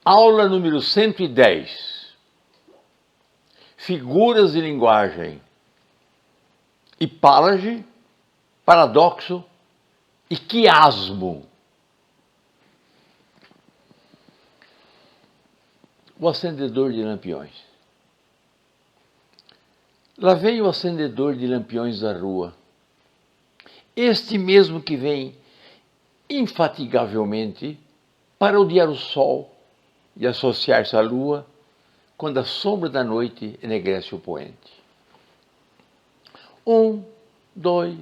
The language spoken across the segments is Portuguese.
Aula número 110. Figuras de linguagem. Hipálage, paradoxo e quiasmo. O acendedor de lampiões. Lá vem o acendedor de lampiões da rua. Este mesmo que vem infatigavelmente para odiar o sol e associar-se à lua quando a sombra da noite enegrece o poente. 1, 2,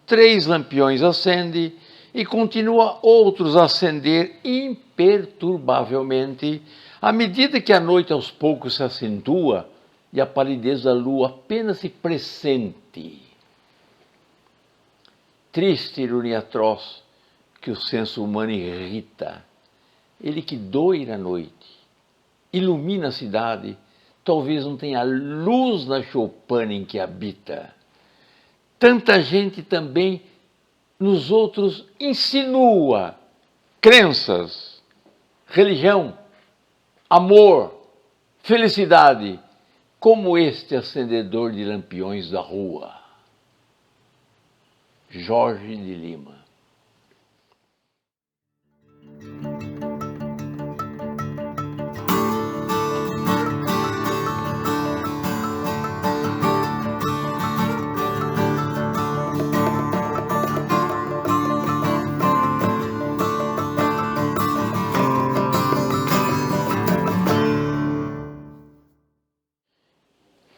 3 lampiões acende e continua outros a acender imperturbavelmente à medida que a noite aos poucos se acentua e a palidez da lua apenas se pressente. Triste ironia atroz que o senso humano irrita. Ele que doira a noite, ilumina a cidade, talvez não tenha luz na choupana em que habita. Tanta gente também nos outros insinua crenças, religião, amor, felicidade, como este acendedor de lampiões da rua. Jorge de Lima.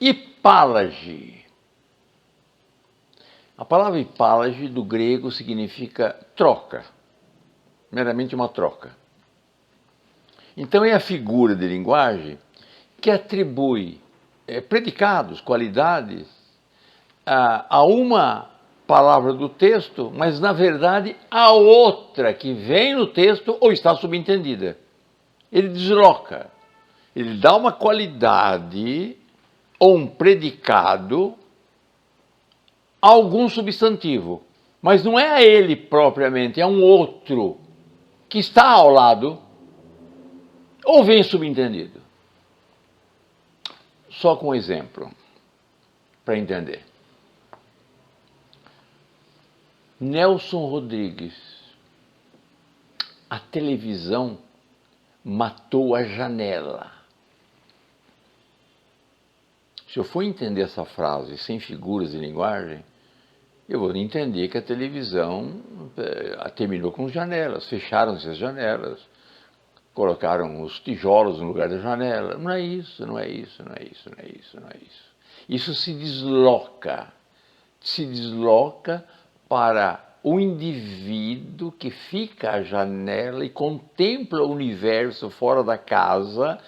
Hipálage. A palavra hipálage do grego significa troca, meramente uma troca. Então é a figura de linguagem que atribui predicados, qualidades a uma palavra do texto, mas na verdade a outra que vem no texto ou está subentendida. Ele desloca, ele dá uma qualidade ou um predicado a algum substantivo, mas não é a ele propriamente, é um outro que está ao lado ou vem subentendido. Só com um exemplo, para entender. Nelson Rodrigues. A televisão matou a janela. Se eu for entender essa frase sem figuras de linguagem, eu vou entender que a televisão terminou com janelas, fecharam-se as janelas, colocaram os tijolos no lugar da janela. Não é isso, não é isso, não é isso, não é isso, não é isso. Isso se desloca para o indivíduo que fica à janela e contempla o universo fora da casa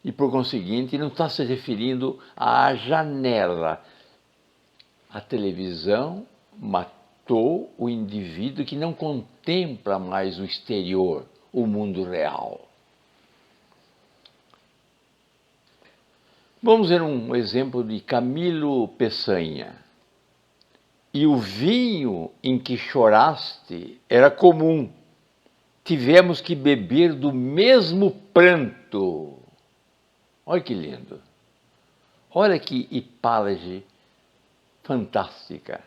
e, por conseguinte, não está se referindo à janela. A televisão matou o indivíduo que não contempla mais o exterior, o mundo real. Vamos ver um exemplo de Camilo Peçanha. E o vinho em que choraste era comum. Tivemos que beber do mesmo pranto. Olha que lindo. Olha que hipálage fantástica.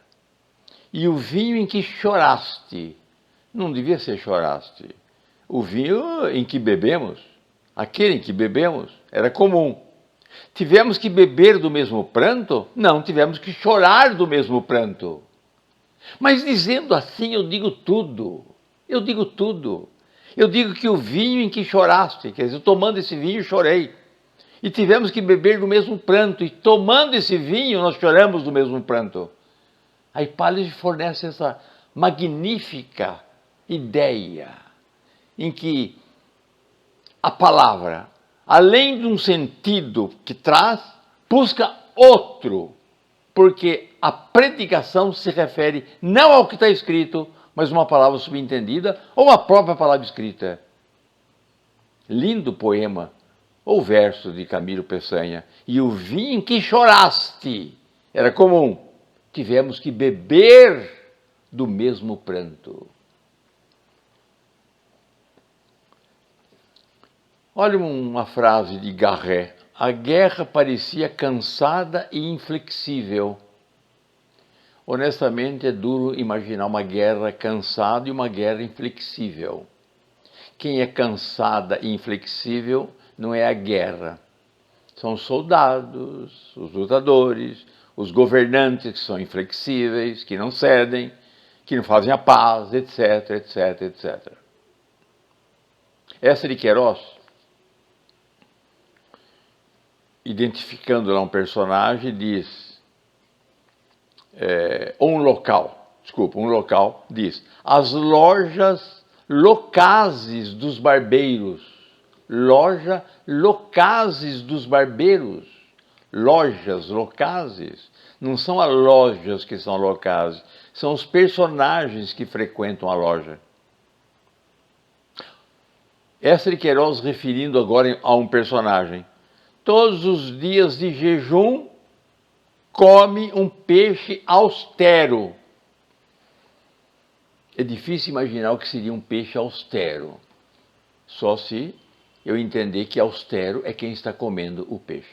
E o vinho em que choraste, não devia ser choraste. O vinho em que bebemos, aquele em que bebemos, era comum. Tivemos que beber do mesmo pranto? Não, tivemos que chorar do mesmo pranto. Mas dizendo assim, eu digo tudo. Eu digo tudo. Eu digo que o vinho em que choraste, quer dizer, tomando esse vinho, chorei. E tivemos que beber do mesmo pranto, e tomando esse vinho, nós choramos do mesmo pranto. A hipálage fornece essa magnífica ideia em que a palavra, além de um sentido que traz, busca outro, porque a predicação se refere não ao que está escrito, mas uma palavra subentendida ou uma própria palavra escrita. Lindo poema, ou verso de Camilo Peçanha. E o vinho em que choraste era comum. Tivemos que beber do mesmo pranto. Olha uma frase de Garret. A guerra parecia cansada e inflexível. Honestamente, é duro imaginar uma guerra cansada e uma guerra inflexível. Quem é cansada e inflexível não é a guerra. São os soldados, os lutadores, os governantes que são inflexíveis, que não cedem, que não fazem a paz, etc, etc, etc. Essa de Queiroz, identificando lá um personagem, diz, um local, diz, as lojas locazes dos barbeiros, loja locazes dos barbeiros, lojas locazes, não são as lojas que são locazes, são os personagens que frequentam a loja. Essa de Queiroz referindo agora a um personagem. Todos os dias de jejum come um peixe austero. É difícil imaginar o que seria um peixe austero. Só se eu entender que austero é quem está comendo o peixe.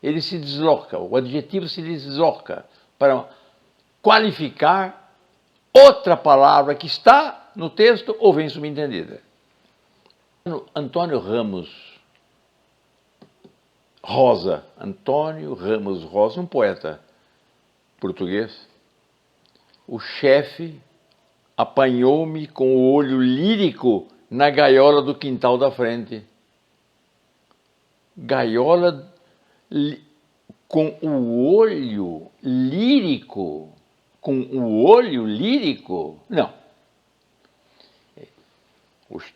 Ele se desloca, o adjetivo se desloca para qualificar outra palavra que está no texto ou vem subentendida. Antônio Ramos Rosa, um poeta português, o chefe apanhou-me com o olho lírico na gaiola do quintal da frente. Gaiola com o olho lírico? Com o olho lírico? Não.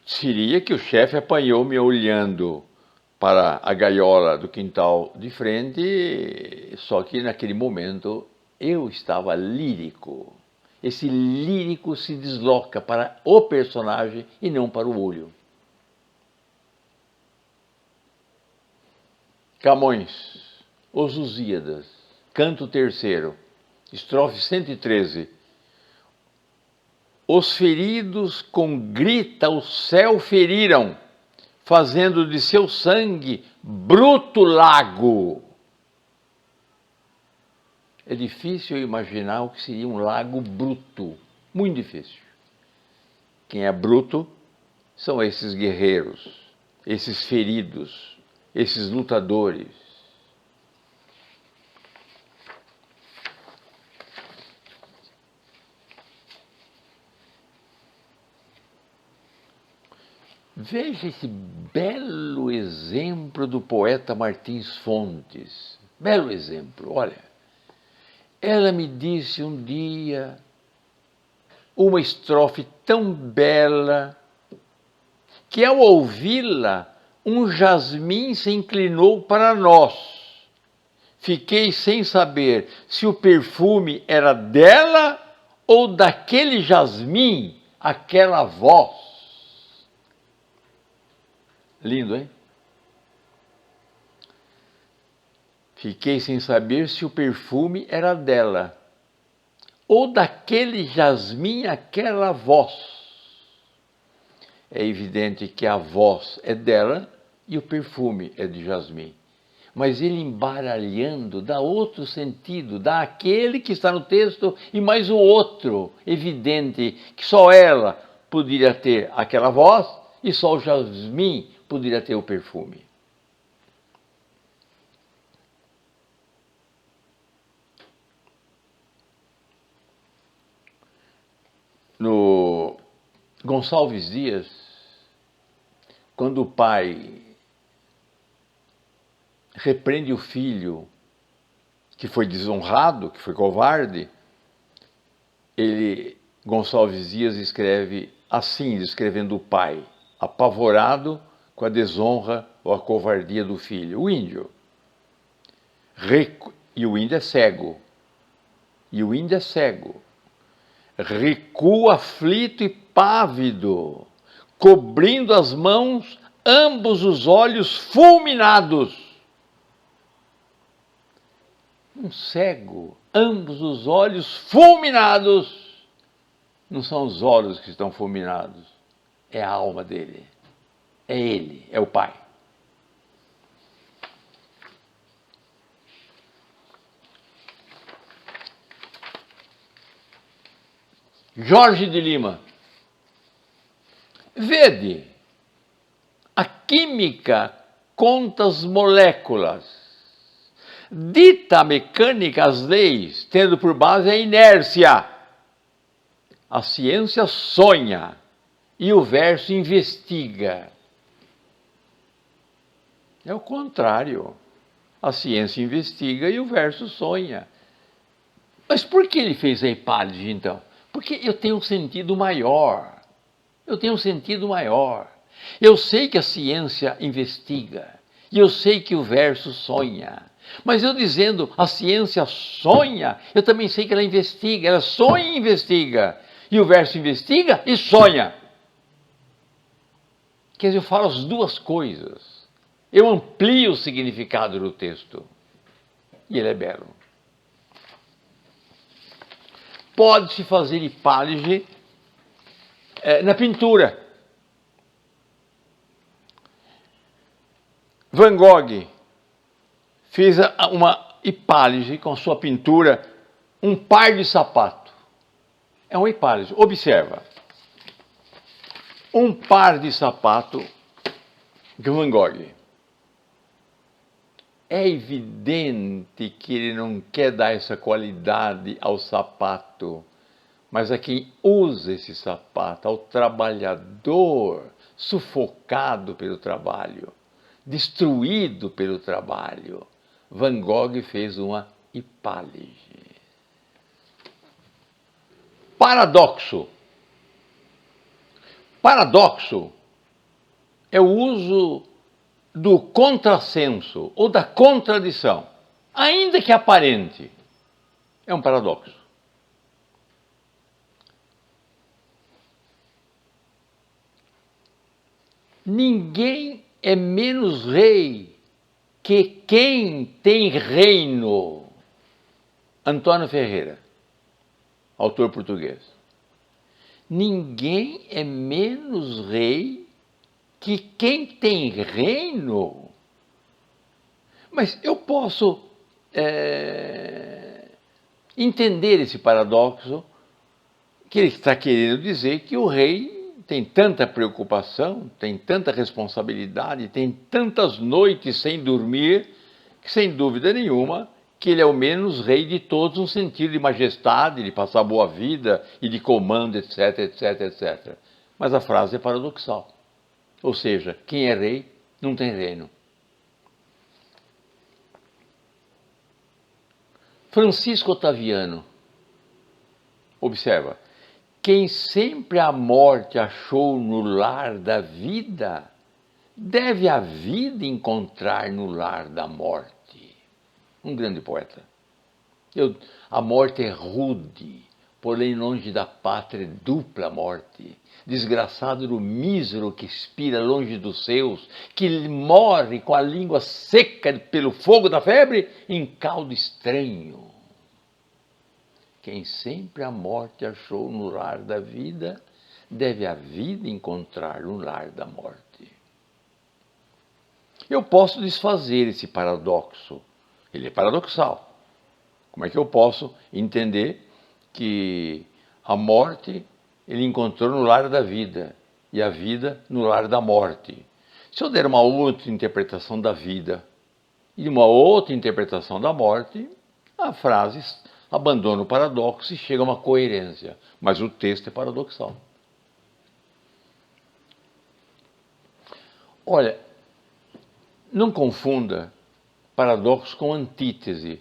Seria que o chefe apanhou-me olhando para a gaiola do quintal de frente, só que naquele momento eu estava lírico. Esse lírico se desloca para o personagem e não para o olho. Camões, Os Lusíadas, canto 3º, estrofe 113. Os feridos com grita o céu feriram, fazendo de seu sangue bruto lago. É difícil imaginar o que seria um lago bruto, muito difícil. Quem é bruto são esses guerreiros, esses feridos, esses lutadores. Veja esse belo exemplo do poeta Martins Fontes. Belo exemplo, olha. Ela me disse um dia uma estrofe tão bela que, ao ouvi-la, um jasmim se inclinou para nós. Fiquei sem saber se o perfume era dela ou daquele jasmim, aquela voz. Lindo, hein? Fiquei sem saber se o perfume era dela ou daquele jasmim, aquela voz. É evidente que a voz é dela e o perfume é de jasmim. Mas ele, embaralhando, dá outro sentido, dá aquele que está no texto e mais o outro, evidente que só ela poderia ter aquela voz e só o jasmim poderia ter o perfume. No Gonçalves Dias, quando o pai repreende o filho que foi desonrado, que foi covarde, Gonçalves Dias escreve assim, descrevendo o pai, apavorado com a desonra ou a covardia do filho. O índio. E o índio é cego. Recua aflito e pávido, cobrindo as mãos ambos os olhos fulminados. Um cego, ambos os olhos fulminados. Não são os olhos que estão fulminados, é a alma dele. É ele, é o Pai. Jorge de Lima. Vede, a química conta as moléculas, dita a mecânica as leis, tendo por base a inércia. A ciência sonha e o verso investiga. É o contrário. A ciência investiga e o verso sonha. Mas por que ele fez a hipálide, então? Porque eu tenho um sentido maior. Eu tenho um sentido maior. Eu sei que a ciência investiga. E eu sei que o verso sonha. Mas eu dizendo a ciência sonha, eu também sei que ela investiga. Ela sonha e investiga. E o verso investiga e sonha. Quer dizer, eu falo as duas coisas. Eu amplio o significado do texto. E ele é belo. Pode-se fazer hipálide na pintura. Van Gogh fez uma hipálide com a sua pintura, um par de sapato. É uma hipálide. Observa. Um par de sapato de Van Gogh. É evidente que ele não quer dar essa qualidade ao sapato, mas a quem usa esse sapato, ao trabalhador sufocado pelo trabalho, destruído pelo trabalho. Van Gogh fez uma hipálide. Paradoxo. Paradoxo é o uso do contrassenso ou da contradição, ainda que aparente. É um paradoxo. Ninguém é menos rei que quem tem reino. Antônio Ferreira, autor português. Ninguém é menos rei que quem tem reino. Mas eu posso entender esse paradoxo, que ele está querendo dizer que o rei tem tanta preocupação, tem tanta responsabilidade, tem tantas noites sem dormir, que sem dúvida nenhuma, que ele é o menos rei de todos no sentido de majestade, de passar boa vida e de comando, etc, etc, etc. Mas a frase é paradoxal. Ou seja, quem é rei não tem reino. Francisco Otaviano, observa, quem sempre a morte achou no lar da vida, deve a vida encontrar no lar da morte. Um grande poeta. A morte é rude, porém longe da pátria é dupla morte. Desgraçado do mísero que expira longe dos seus, que morre com a língua seca pelo fogo da febre em caldo estranho. Quem sempre a morte achou no lar da vida, deve a vida encontrar no lar da morte. Eu posso desfazer esse paradoxo. Ele é paradoxal. Como é que eu posso entender que a morte ele encontrou no lar da vida e a vida no lar da morte? Se eu der uma outra interpretação da vida e uma outra interpretação da morte, a frase abandona o paradoxo e chega a uma coerência. Mas o texto é paradoxal. Olha, não confunda paradoxo com antítese.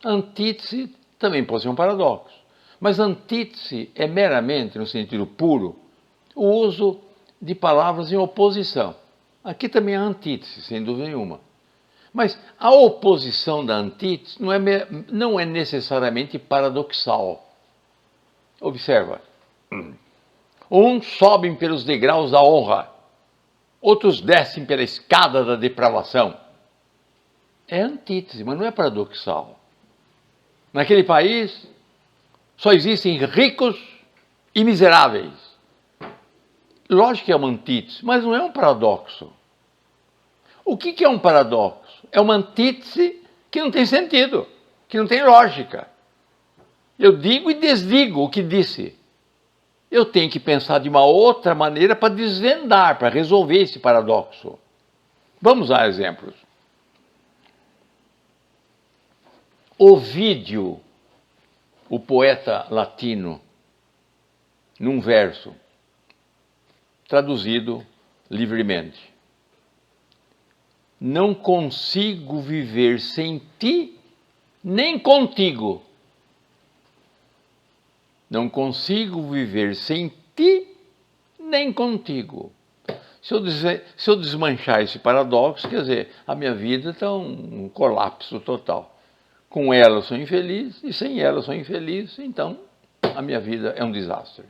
Antítese também pode ser um paradoxo. Mas antítese é meramente, no sentido puro, o uso de palavras em oposição. Aqui também é antítese, sem dúvida nenhuma. Mas a oposição da antítese não é necessariamente paradoxal. Observa. Uns sobem pelos degraus da honra, outros descem pela escada da depravação. É antítese, mas não é paradoxal. Naquele país só existem ricos e miseráveis. lógico que é uma antítese, mas não é um paradoxo. O que é um paradoxo? É uma antítese que não tem sentido, que não tem lógica. Eu digo e desdigo o que disse. Eu tenho que pensar de uma outra maneira para desvendar, para resolver esse paradoxo. Vamos a exemplos. Ovídio, o poeta latino, num verso, traduzido livremente. Não consigo viver sem ti, nem contigo. Não consigo viver sem ti, nem contigo. Se eu desmanchar esse paradoxo, quer dizer, a minha vida está um colapso total. Com ela eu sou infeliz, e sem ela eu sou infeliz, então a minha vida é um desastre.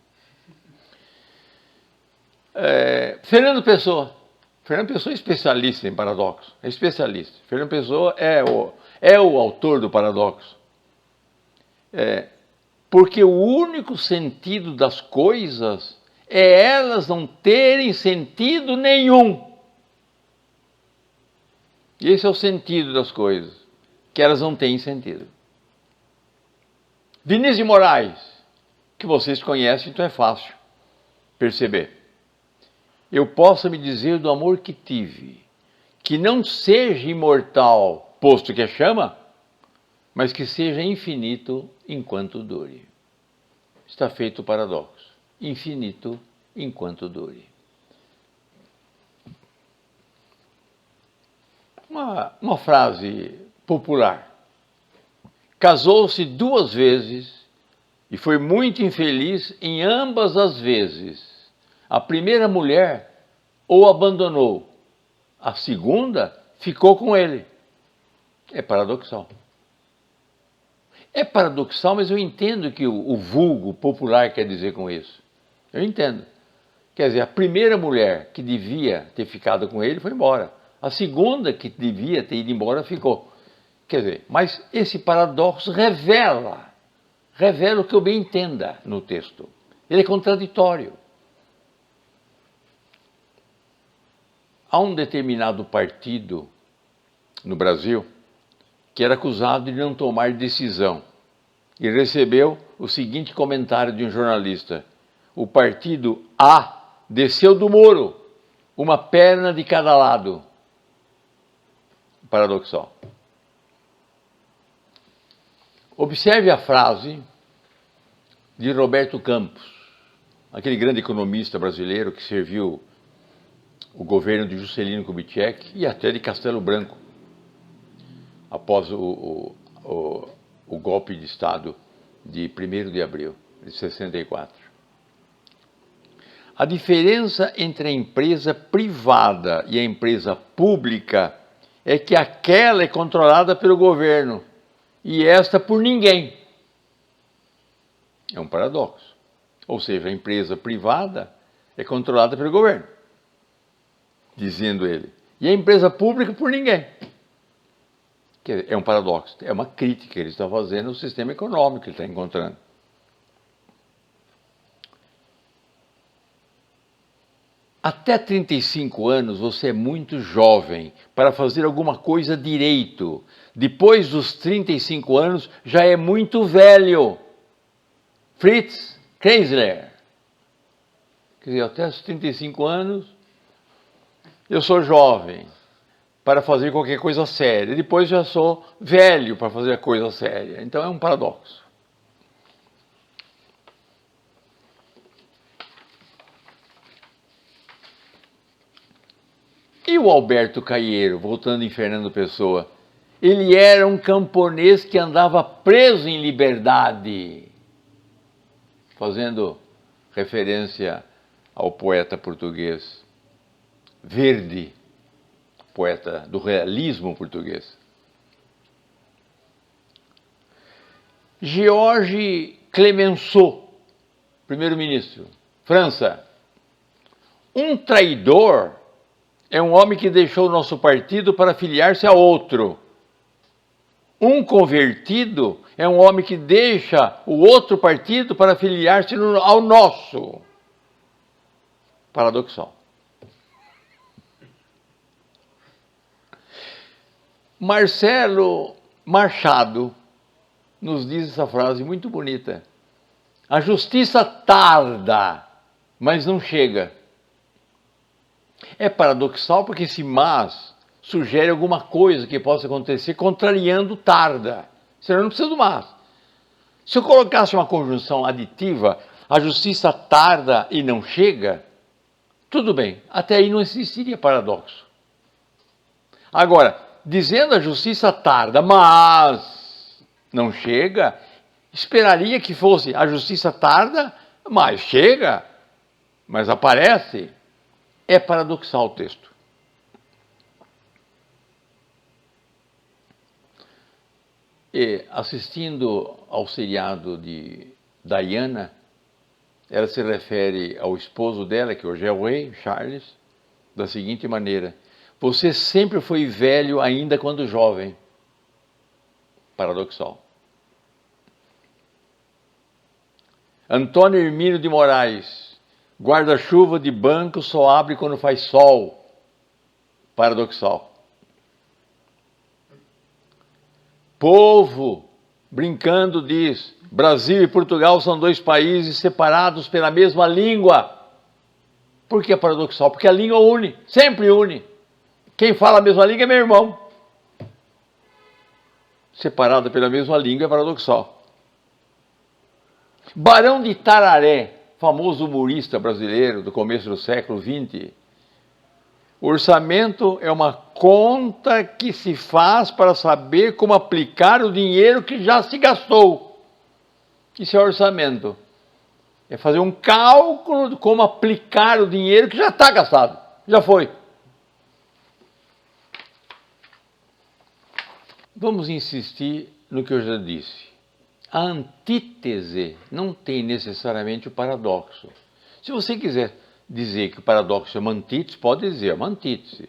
Fernando Pessoa. Fernando Pessoa é especialista em paradoxo, é especialista. Fernando Pessoa é o autor do paradoxo. Porque o único sentido das coisas é elas não terem sentido nenhum. Esse é o sentido das coisas, que elas não têm sentido. Vinícius de Moraes, que vocês conhecem, então é fácil perceber. Eu posso me dizer do amor que tive, que não seja imortal, posto que é chama, mas que seja infinito enquanto dure. Está feito o paradoxo. Infinito enquanto dure. Uma frase popular. Casou-se 2 vezes e foi muito infeliz em ambas as vezes. A primeira mulher o abandonou. A segunda ficou com ele. É paradoxal. É paradoxal, mas eu entendo o que o vulgo popular quer dizer com isso. Eu entendo. Quer dizer, a primeira mulher que devia ter ficado com ele foi embora. A segunda que devia ter ido embora ficou. Quer dizer, mas esse paradoxo revela o que eu bem entenda no texto. Ele é contraditório. Há um determinado partido no Brasil que era acusado de não tomar decisão, e recebeu o seguinte comentário de um jornalista: o partido A desceu do muro, uma perna de cada lado. Paradoxal. Observe a frase de Roberto Campos, aquele grande economista brasileiro que serviu o governo de Juscelino Kubitschek e até de Castelo Branco, após o golpe de Estado de 1º de abril de 64. A diferença entre a empresa privada e a empresa pública é que aquela é controlada pelo governo e esta por ninguém. É um paradoxo. Ou seja, a empresa privada é controlada pelo governo, dizendo ele, e a empresa pública por ninguém. É um paradoxo, é uma crítica que ele está fazendo ao sistema econômico que ele está encontrando. Até 35 anos você é muito jovem para fazer alguma coisa direito. Depois dos 35 anos já é muito velho. Fritz Kreisler. Quer dizer, até os 35 anos eu sou jovem para fazer qualquer coisa séria. Depois já sou velho para fazer coisa séria. Então é um paradoxo. E o Alberto Caieiro, voltando em Fernando Pessoa, ele era um camponês que andava preso em liberdade, fazendo referência ao poeta português Verdi, poeta do realismo português. Georges Clemenceau, primeiro-ministro, França. Um traidor é um homem que deixou o nosso partido para filiar-se a outro. Um convertido é um homem que deixa o outro partido para filiar-se ao nosso. Paradoxal. Marcelo Machado nos diz essa frase muito bonita. A justiça tarda, mas não chega. É paradoxal porque esse mas sugere alguma coisa que possa acontecer contrariando tarda. Senão não precisa do mas. Se eu colocasse uma conjunção aditiva, a justiça tarda e não chega, tudo bem, até aí não existiria paradoxo. Agora, dizendo a justiça tarda, mas não chega, esperaria que fosse a justiça tarda, mas chega, mas aparece. É paradoxal o texto. E assistindo ao seriado de Diana, ela se refere ao esposo dela, que hoje é o rei, Charles, da seguinte maneira: você sempre foi velho ainda quando jovem. Paradoxal. Antônio Hermínio de Moraes: guarda-chuva de banco só abre quando faz sol. Paradoxal. Povo, brincando, diz: Brasil e Portugal são dois países separados pela mesma língua. Por que é paradoxal? Porque a língua une, sempre une. Quem fala a mesma língua é meu irmão. Separado pela mesma língua é paradoxal. Barão de Tararé, famoso humorista brasileiro do começo do século XX. O orçamento é uma conta que se faz para saber como aplicar o dinheiro que já se gastou. Isso é orçamento. É fazer um cálculo de como aplicar o dinheiro que já está gastado. Já foi. Vamos insistir no que eu já disse. A antítese não tem necessariamente o paradoxo. Se você quiser dizer que o paradoxo é uma antítese, pode dizer, é uma antítese.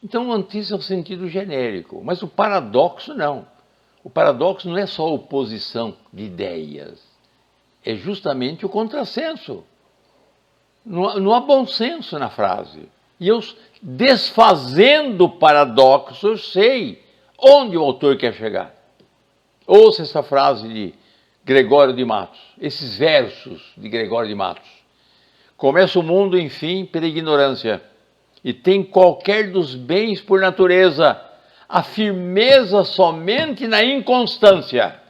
Então, uma antítese é um sentido genérico, mas o paradoxo não. O paradoxo não é só oposição de ideias, é justamente o contrassenso. Não há bom senso na frase. E eu, desfazendo o paradoxo, eu sei onde o autor quer chegar. Ouça essa frase de Gregório de Matos, esses versos de Gregório de Matos. Começa o mundo, enfim, pela ignorância, e tem qualquer dos bens por natureza, a firmeza somente na inconstância.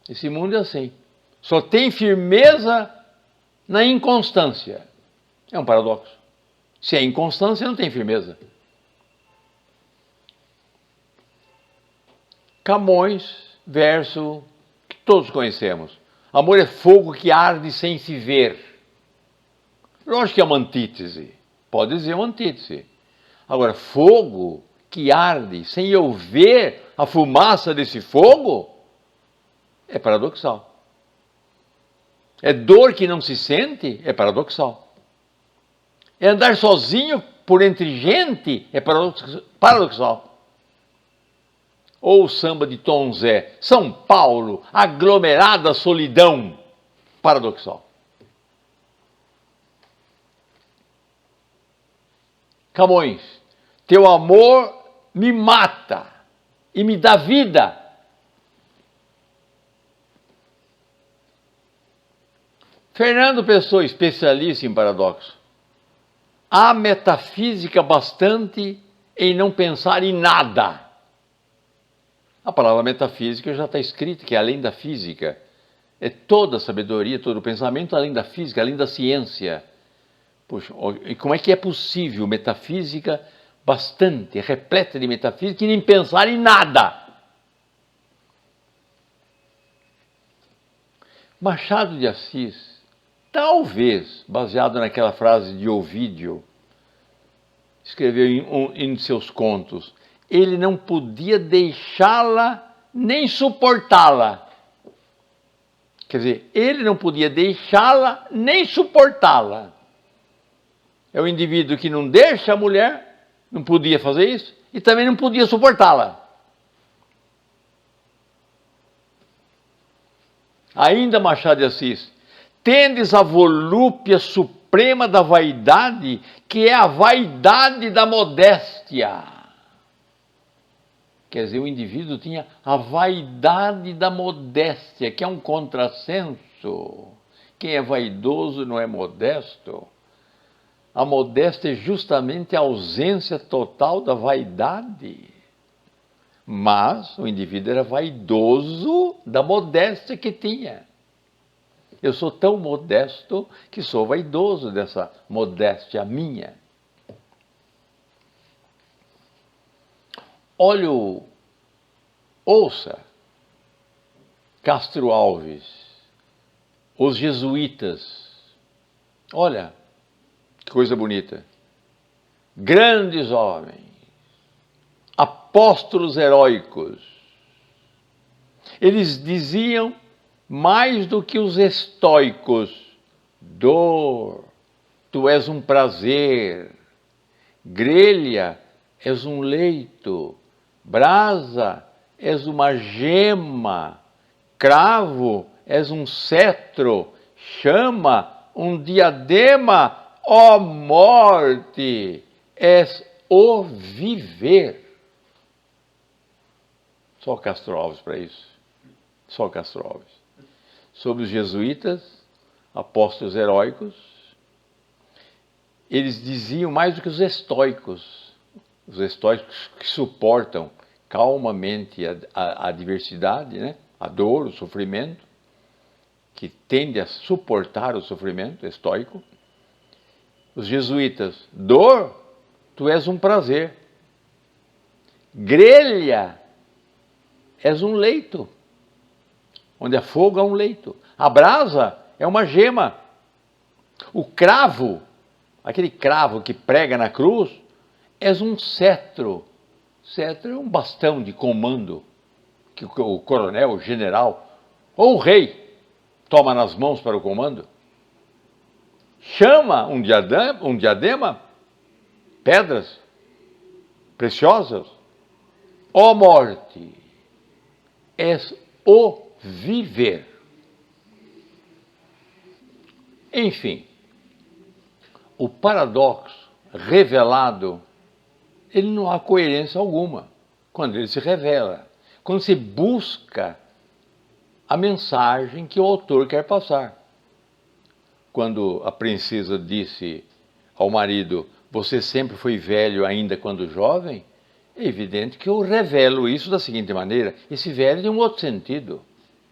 Esse mundo é assim, só tem firmeza na inconstância. É um paradoxo. Se é inconstância, não tem firmeza. Camões, verso que todos conhecemos. Amor é fogo que arde sem se ver. Lógico que é uma antítese. Pode dizer uma antítese. Agora, fogo que arde sem eu ver a fumaça desse fogo é paradoxal. É dor que não se sente, é paradoxal. É andar sozinho por entre gente, é paradoxal. Ou o samba de Tom Zé, São Paulo, aglomerada solidão, paradoxal. Camões, teu amor me mata e me dá vida. Fernando Pessoa, especialista em paradoxo. Há metafísica bastante em não pensar em nada. A palavra metafísica já está escrita, que é além da física. É toda a sabedoria, todo o pensamento além da física, além da ciência. Puxa, e como é que é possível metafísica bastante, repleta de metafísica, e nem pensar em nada? Machado de Assis, talvez, baseado naquela frase de Ovídio, escreveu em seus contos, ele não podia deixá-la nem suportá-la. Quer dizer, ele não podia deixá-la nem suportá-la. É o indivíduo que não deixa a mulher, não podia fazer isso, e também não podia suportá-la. Ainda Machado de Assis, tendes a volúpia suprema suprema da vaidade, que é a vaidade da modéstia. Quer dizer, o indivíduo tinha a vaidade da modéstia, que é um contrassenso. Quem é vaidoso não é modesto. A modéstia é justamente a ausência total da vaidade. Mas o indivíduo era vaidoso da modéstia que tinha. Eu sou tão modesto que sou vaidoso dessa modéstia minha. Ouça, Castro Alves, os jesuítas. Olha, que coisa bonita. Grandes homens, apóstolos heróicos. Eles diziam mais do que os estoicos: dor, tu és um prazer, grelha, és um leito, brasa, és uma gema, cravo, és um cetro, chama, um diadema, ó morte, és o viver. Só Castro Alves para isso. Só Castro Alves. Sobre os jesuítas, apóstolos heróicos, eles diziam mais do que os estoicos que suportam calmamente a adversidade, né? A dor, o sofrimento, que tende a suportar o sofrimento estoico. Os jesuítas: dor, tu és um prazer. Grelha, és um leito. Onde há fogo há um leito. A brasa é uma gema. O cravo, aquele cravo que prega na cruz, és um cetro. Cetro é um bastão de comando que o coronel, o general ou o rei toma nas mãos para o comando. Chama um diadema, pedras preciosas. Ó morte, és o viver. Enfim, o paradoxo revelado, ele não há coerência alguma quando ele se revela, quando se busca a mensagem que o autor quer passar. Quando a princesa disse ao marido: você sempre foi velho ainda quando jovem, é evidente que eu revelo isso da seguinte maneira: esse velho tem um outro sentido.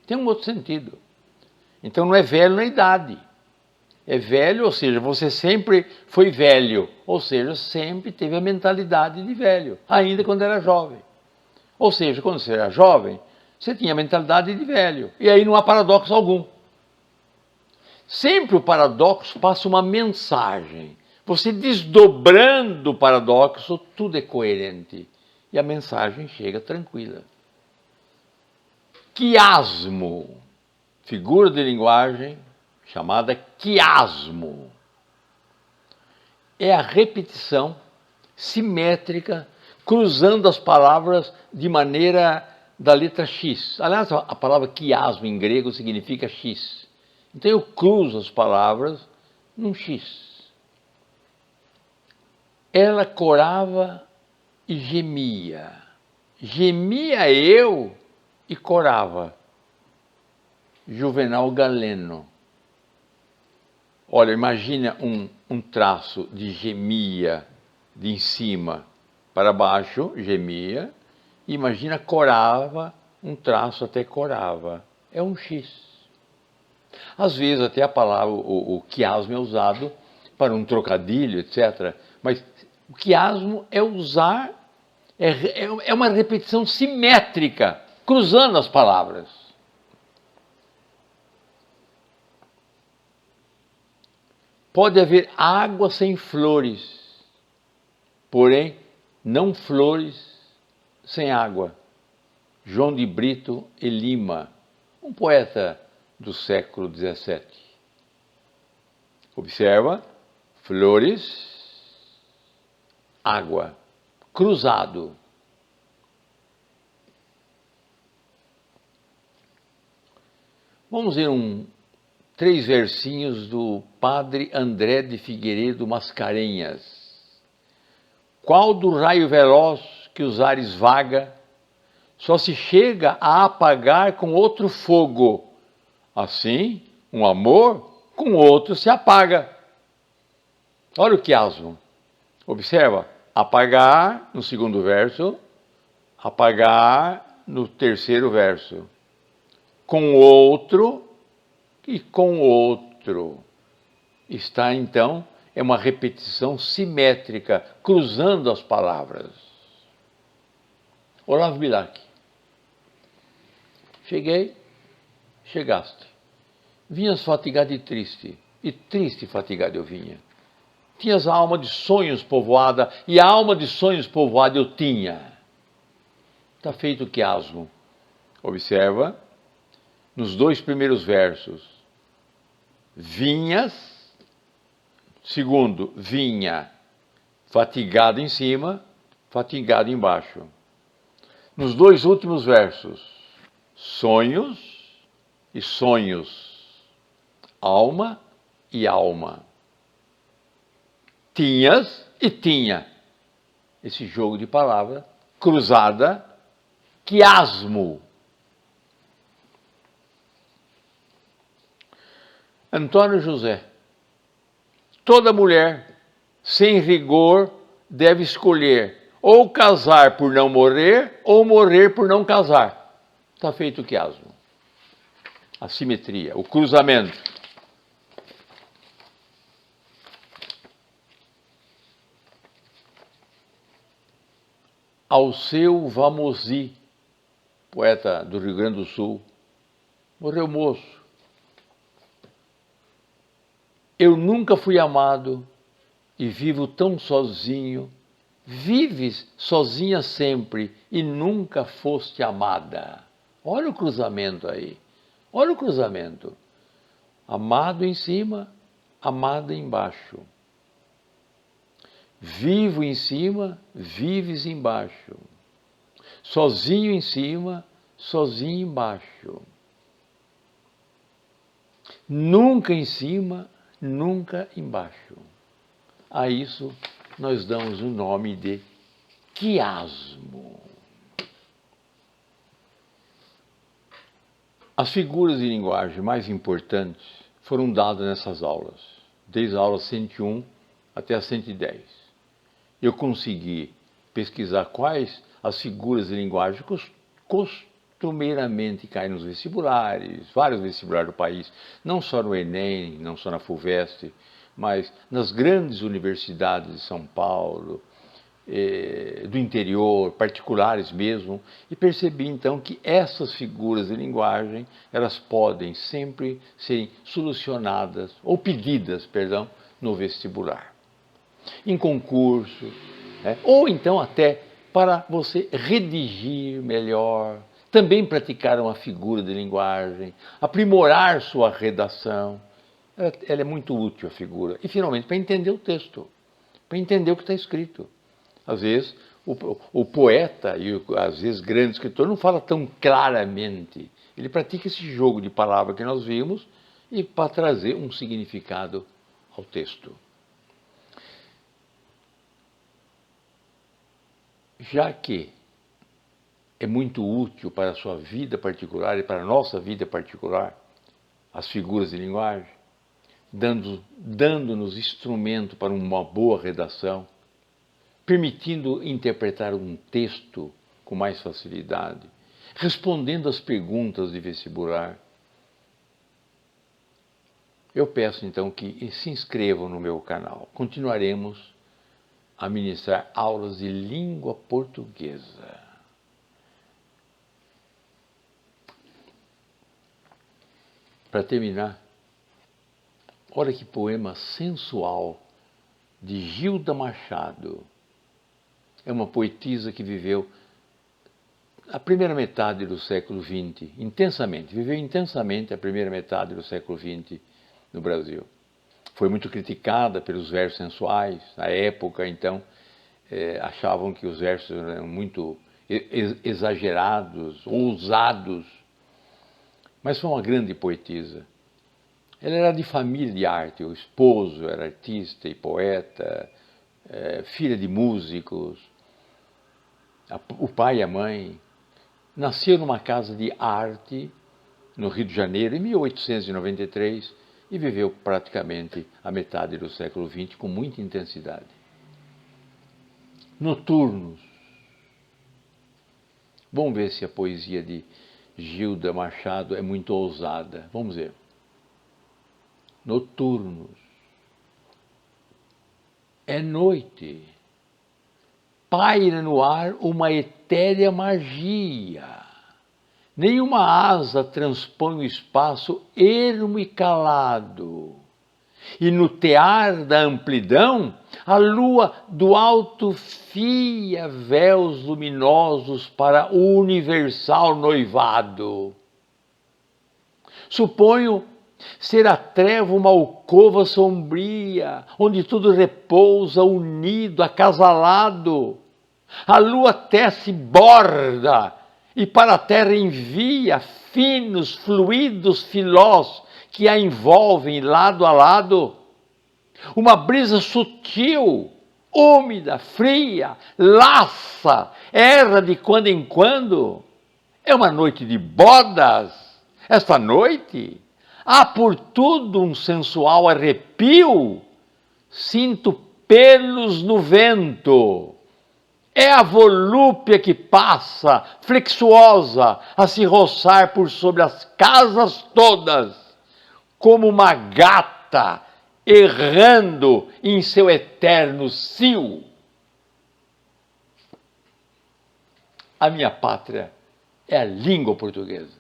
Tem um outro sentido. Então não é velho na idade. É velho, ou seja, você sempre foi velho, ou seja, sempre teve a mentalidade de velho, ainda quando era jovem. Ou seja, quando você era jovem, você tinha a mentalidade de velho. E aí não há paradoxo algum. Sempre o paradoxo passa uma mensagem. Você desdobrando o paradoxo, tudo é coerente. E a mensagem chega tranquila. Quiasmo, figura de linguagem chamada quiasmo. É a repetição simétrica, cruzando as palavras de maneira da letra X. Aliás, a palavra quiasmo em grego significa X. Então eu cruzo as palavras num X. Ela corava e gemia. Gemia eu e corava. Juvenal Galeno. Olha, imagina um traço de gemia de em cima para baixo, gemia. Imagina corava, um traço até corava. É um X. Às vezes até a palavra, o quiasmo é usado para um trocadilho, etc. Mas o quiasmo é usar, é uma repetição simétrica, cruzando as palavras. Pode haver água sem flores, porém não flores sem água. João de Brito e Lima, um poeta do século XVII. Observa, flores, água, cruzado. Vamos ver um 3 versinhos do padre André de Figueiredo Mascarenhas. Qual do raio veloz que os ares vaga, só se chega a apagar com outro fogo. Assim, um amor com outro se apaga. Olha o quiasmo. Observa, apagar no segundo verso, apagar no terceiro verso. Com outro e com outro. Está, então, é uma repetição simétrica, cruzando as palavras. Olavo Bilac. Chegaste. Vinhas fatigado e triste fatigado eu vinha. Tinhas a alma de sonhos povoada, e a alma de sonhos povoada eu tinha. Está feito o quiasmo. Observa, nos 2 primeiros versos, vinhas, segundo, vinha, fatigado em cima, fatigado embaixo. Nos 2 últimos versos, sonhos e sonhos, alma e alma. Tinhas e tinha. Esse jogo de palavras, cruzada, quiasmo. Antônio José. Toda mulher, sem rigor, deve escolher ou casar por não morrer, ou morrer por não casar. Está feito o quiasmo. A simetria, o cruzamento. Alceu Vamosi, poeta do Rio Grande do Sul, morreu moço. Eu nunca fui amado e vivo tão sozinho. Vives sozinha sempre e nunca foste amada. Olha o cruzamento aí. Olha o cruzamento. Amado em cima, amada embaixo. Vivo em cima, vives embaixo. Sozinho em cima, sozinho embaixo. Nunca em cima, nunca embaixo. A isso nós damos o nome de quiasmo. As figuras de linguagem mais importantes foram dadas nessas aulas, desde a aula 101 até a 110. Eu consegui pesquisar quais as figuras de linguagem costumeiramente caem nos vestibulares, vários vestibulares do país, não só no Enem, não só na FUVEST, mas nas grandes universidades de São Paulo, do interior, particulares mesmo, e percebi então que essas figuras de linguagem, elas podem sempre serem solucionadas, ou pedidas, perdão, no vestibular. Em concurso, ou então até para você redigir melhor, também praticar uma figura de linguagem, aprimorar sua redação. Ela é muito útil, a figura. E, finalmente, para entender o texto, para entender o que está escrito. Às vezes, o poeta e, às vezes, grande escritor não fala tão claramente. Ele pratica esse jogo de palavras que nós vimos e para trazer um significado ao texto. Já que é muito útil para a sua vida particular e para a nossa vida particular, as figuras de linguagem, dando-nos instrumento para uma boa redação, permitindo interpretar um texto com mais facilidade, respondendo às perguntas de vestibular. Eu peço então que se inscrevam no meu canal. Continuaremos a ministrar aulas de língua portuguesa. Para terminar, olha que poema sensual de Gilda Machado. É uma poetisa que viveu a primeira metade do século XX, viveu intensamente a primeira metade do século XX no Brasil. Foi muito criticada pelos versos sensuais. Na época, então, achavam que os versos eram muito exagerados, ousados. Mas foi uma grande poetisa. Ela era de família de arte, o esposo era artista e poeta, filha de músicos, o pai e a mãe. Nasceu numa casa de arte, no Rio de Janeiro, em 1893, e viveu praticamente a metade do século XX com muita intensidade. Noturnos. Vamos ver se a poesia de Gilda Machado é muito ousada. Vamos ver. Noturnos. É noite. Paira no ar uma etérea magia. Nenhuma asa transpõe o espaço ermo e calado. E no tear da amplidão, a lua do alto fia véus luminosos para o universal noivado. Suponho ser a treva uma alcova sombria, onde tudo repousa unido, acasalado. A lua tece borda e para a terra envia finos fluidos filós que a envolvem lado a lado. Uma brisa sutil, úmida, fria, laça, erra de quando em quando. É uma noite de bodas. Esta noite há por tudo um sensual arrepio. Sinto pelos no vento. É a volúpia que passa, flexuosa, a se roçar por sobre as casas todas, como uma gata errando em seu eterno cio. A minha pátria é a língua portuguesa.